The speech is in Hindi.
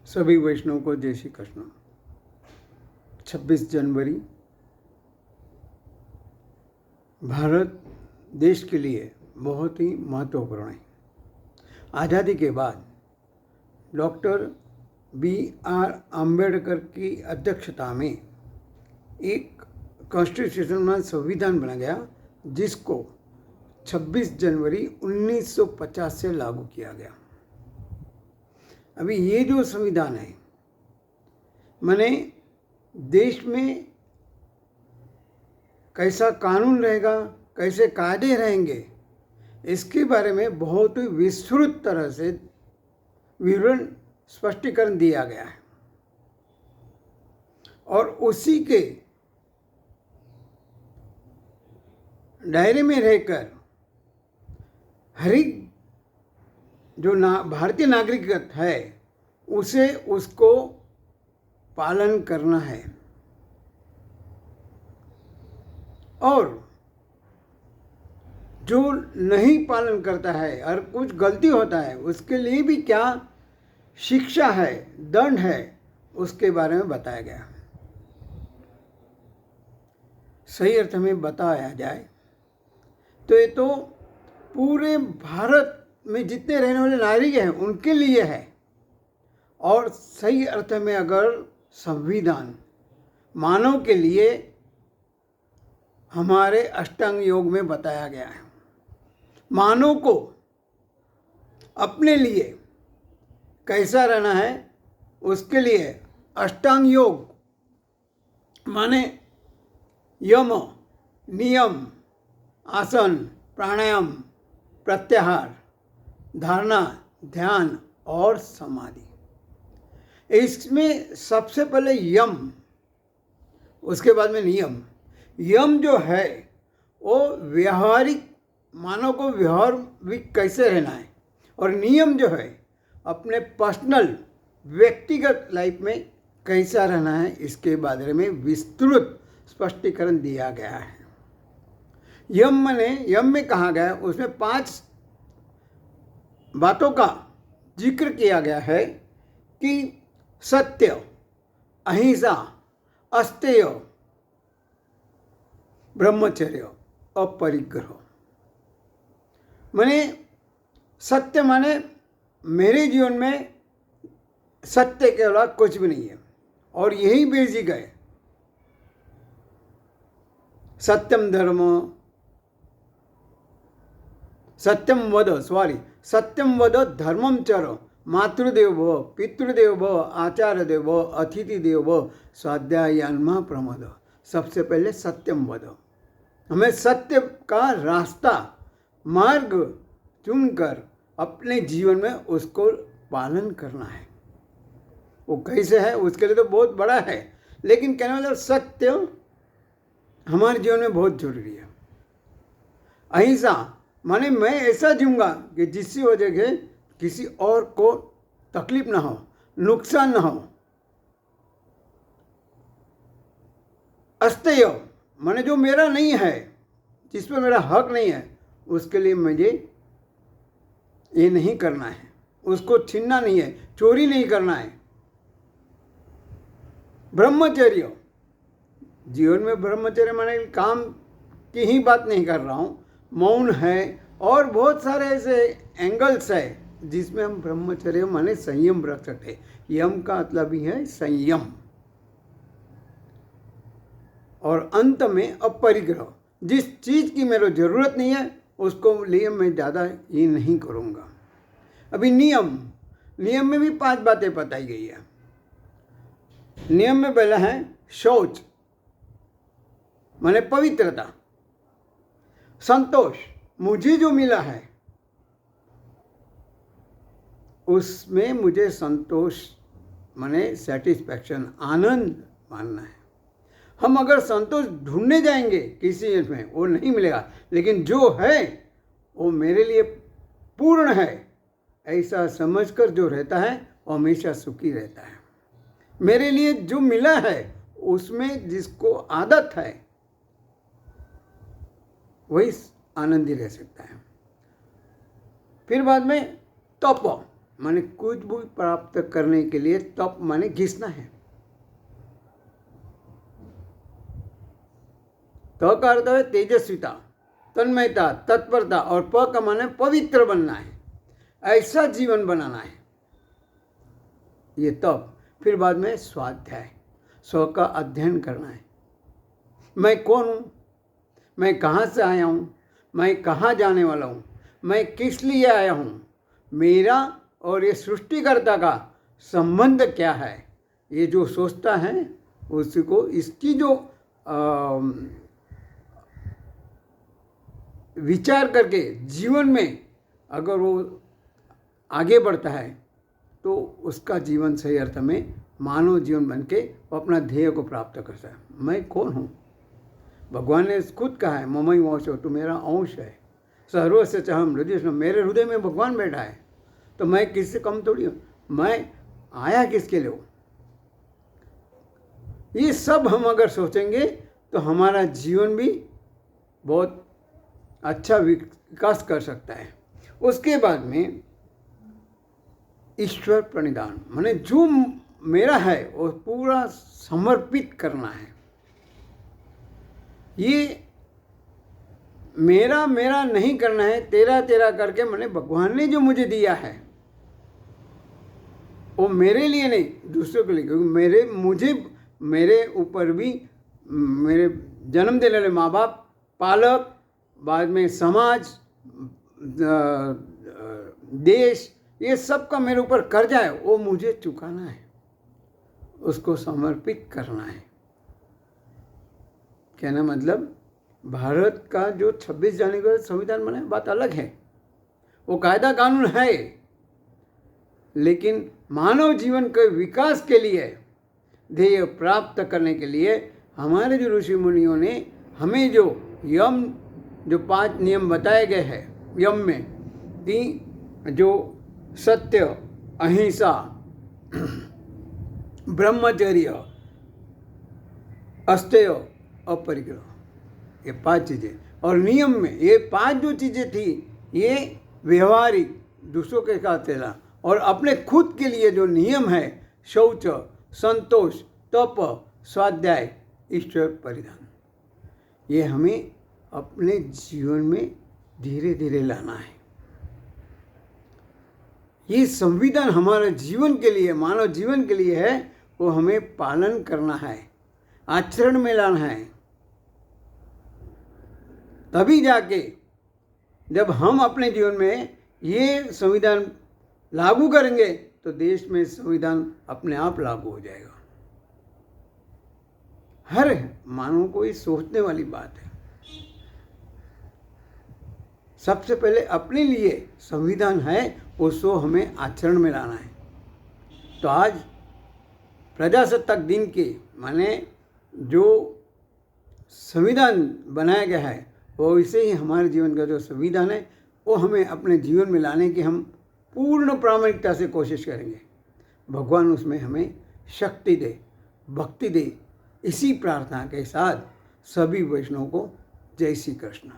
सभी वैष्णव को जय श्री कृष्ण। 26 जनवरी भारत देश के लिए बहुत ही महत्वपूर्ण है। आज़ादी के बाद डॉक्टर B.R. आम्बेडकर की अध्यक्षता में एक कॉन्स्टिट्यूशन में संविधान बना गया, जिसको 26 जनवरी 1950 से लागू किया गया। अभी ये जो संविधान है, माने देश में कैसा कानून रहेगा, कैसे कायदे रहेंगे, इसके बारे में बहुत ही विस्तृत तरह से विवरण स्पष्टीकरण दिया गया है। और उसी के दायरे में रहकर हर एक जो भारतीय नागरिक है उसे उसको पालन करना है, और जो नहीं पालन करता है और कुछ गलती होता है उसके लिए भी क्या शिक्षा है, दंड है, उसके बारे में बताया गया। सही अर्थ में बताया जाए तो ये तो पूरे भारत में जितने रहने वाले नागरिक हैं उनके लिए है। और सही अर्थ में अगर संविधान मानव के लिए हमारे अष्टांग योग में बताया गया है। मानव को अपने लिए कैसा रहना है उसके लिए अष्टांग योग माने यम, नियम, आसन, प्राणायाम, प्रत्याहार, धारणा, ध्यान और समाधि। इसमें सबसे पहले यम, उसके बाद में नियम। यम जो है वो व्यवहारिक, मानव को व्यवहारिक कैसे रहना है, और नियम जो है अपने पर्सनल व्यक्तिगत लाइफ में कैसा रहना है, इसके बारे में विस्तृत स्पष्टीकरण दिया गया है। यम में कहा गया, उसमें 5 बातों का जिक्र किया गया है कि सत्य, अहिंसा, अस्तेय, ब्रह्मचर्य, अपरिग्रह। माने सत्य माने मेरे जीवन में सत्य के अलावा कुछ भी नहीं है, और यही बेसिक है। सत्यम धर्म, सत्यम वद धर्मम चर, मातृदेव भव, पितृदेव भव, आचार्य देव भव, अतिथि देव भव, स्वाध्यायान्मा प्रमद। सबसे पहले सत्यम वद, हमें सत्य का रास्ता, मार्ग चुनकर अपने जीवन में उसको पालन करना है। वो कैसे है उसके लिए तो बहुत बड़ा है, लेकिन कहने वाला सत्य हमारे जीवन में बहुत जरूरी है। अहिंसा माने मैं ऐसा जीऊँगा कि जिसकी वजह से किसी और को तकलीफ ना हो, नुकसान ना हो। अस्तेय माने जो मेरा नहीं है, जिस पर मेरा हक नहीं है, उसके लिए मुझे ये नहीं करना है, उसको छीनना नहीं है, चोरी नहीं करना है। ब्रह्मचर्य, जीवन में ब्रह्मचर्य माने काम की ही बात नहीं कर रहा हूँ, मौन है, और बहुत सारे ऐसे एंगल्स है जिसमें हम ब्रह्मचर्य माने संयम रख सकते। यम का मतलब ही है संयम। और अंत में अपरिग्रह, जिस चीज़ की मेरे जरूरत नहीं है उसको लिए मैं ज़्यादा ये नहीं करूँगा। अभी नियम में भी 5 बातें बताई गई है। नियम में पहला है शौच माने पवित्रता, संतोष, मुझे जो मिला है उसमें मुझे संतोष माने सेटिस्फैक्शन, आनंद मानना है। हम अगर संतोष ढूंढने जाएंगे किसी चीज में, वो नहीं मिलेगा, लेकिन जो है वो मेरे लिए पूर्ण है, ऐसा समझकर जो रहता है वो हमेशा सुखी रहता है। मेरे लिए जो मिला है उसमें जिसको आदत है वही आनंदी रह सकता है। फिर बाद में तप, माने कुछ भी प्राप्त करने के लिए तप माने घिसना है। त का अर्थ है तेजस्विता, तन्मयता, तत्परता, और प का माने पवित्र बनना है, ऐसा जीवन बनाना है, ये तप। फिर बाद में स्वाध्याय, स्व का अध्ययन करना है। मैं कौन हूँ, मैं कहाँ से आया हूँ, मैं कहाँ जाने वाला हूँ, मैं किस लिए आया हूँ, मेरा और ये सृष्टिकर्ता का संबंध क्या है। ये जो सोचता है उसको इसकी जो विचार करके जीवन में अगर वो आगे बढ़ता है तो उसका जीवन सही अर्थ में मानव जीवन बन के वो अपना ध्येय को प्राप्त करता है। मैं कौन हूँ, भगवान ने खुद कहा है ममई वंश हो, तो मेरा अंश है। सर्वस्य चाहम हृदय, मेरे हृदय में भगवान बैठा है, तो मैं किससे कम थोड़ी हूँ। मैं आया किसके लिए हूँ, ये सब हम अगर सोचेंगे तो हमारा जीवन भी बहुत अच्छा विकास कर सकता है। उसके बाद में ईश्वर प्रणिधान, माने जो मेरा है वो पूरा समर्पित करना है। ये मेरा मेरा नहीं करना है, तेरा तेरा करके, मैंने भगवान ने जो मुझे दिया है वो मेरे लिए नहीं, दूसरों के लिए। क्योंकि मेरे ऊपर भी मेरे जन्म देने वाले माँ बाप, पालक, बाद में समाज, देश, ये सब का मेरे ऊपर कर्जा है, वो मुझे चुकाना है, उसको समर्पित करना है। कहना मतलब भारत का जो 26 जनवरी को संविधान बना है बात अलग है, वो कायदा कानून है, लेकिन मानव जीवन के विकास के लिए, ध्येय प्राप्त करने के लिए हमारे जो ऋषि मुनियों ने हमें जो 5 नियम बताए गए हैं यम में, जो सत्य, अहिंसा, ब्रह्मचर्य, अस्तेय, अपरिग्रह, ये 5 चीज़ें, और नियम में ये 5 जो चीज़ें थी ये व्यवहारिक दूसरों के साथ चला, और अपने खुद के लिए जो नियम है शौच, संतोष, तप, स्वाध्याय, ईश्वर परिधान, ये हमें अपने जीवन में धीरे धीरे लाना है। ये संविधान हमारे जीवन के लिए, मानव जीवन के लिए है, वो हमें पालन करना है, आचरण में लाना है। तभी जाके जब हम अपने जीवन में ये संविधान लागू करेंगे तो देश में संविधान अपने आप लागू हो जाएगा। हर मानव को ये सोचने वाली बात है। सबसे पहले अपने लिए संविधान है, उसको हमें आचरण में लाना है। तो आज प्रजासत्ताक दिन के माने जो संविधान बनाया गया है वो वैसे ही हमारे जीवन का जो संविधान है वो हमें अपने जीवन में लाने की हम पूर्ण प्रामाणिकता से कोशिश करेंगे। भगवान उसमें हमें शक्ति दे, भक्ति दे। इसी प्रार्थना के साथ सभी वैष्णव को जय श्री कृष्ण।